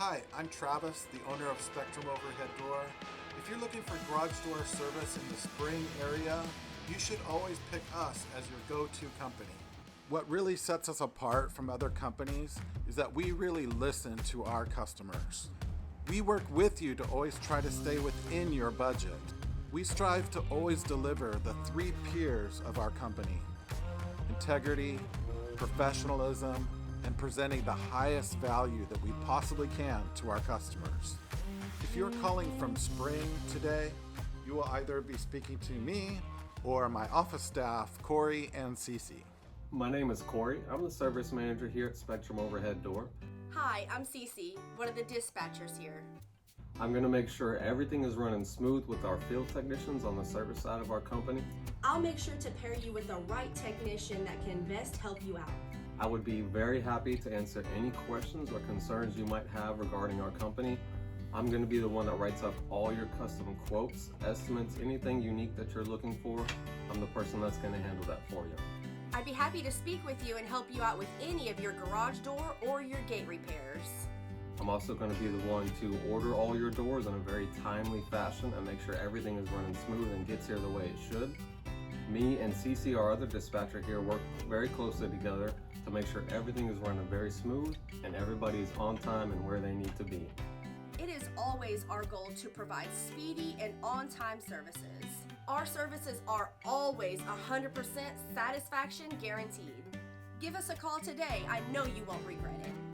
Hi, I'm Travis, the owner of Spectrum Overhead Door. If you're looking for garage door service in the Spring area, you should always pick us as your go-to company. What really sets us apart from other companies is that we really listen to our customers. We work with you to always try to stay within your budget. We strive to always deliver the 3 P's of our company: integrity, professionalism, and presenting the highest value that we possibly can to our customers. If you're calling from Spring today, you will either be speaking to me or my office staff, Cory and Cece. My name is Cory. I'm the service manager here at Spectrum Overhead Door. Hi, I'm Cece, one of the dispatchers here. I'm going to make sure everything is running smooth with our field technicians on the service side of our company. I'll make sure to pair you with the right technician that can best help you out. I would be very happy to answer any questions or concerns you might have regarding our company. I'm going to be the one that writes up all your custom quotes, estimates, anything unique that you're looking for. I'm the person that's going to handle that for you. I'd be happy to speak with you and help you out with any of your garage door or your gate repairs. I'm also going to be the one to order all your doors in a very timely fashion and make sure everything is running smooth and gets here the way it should. Me and Cece, our other dispatcher here, work very closely together to make sure everything is running very smooth and everybody is on time and where they need to be. It is always our goal to provide speedy and on-time services. Our services are always 100% satisfaction guaranteed. Give us a call today. I know you won't regret it.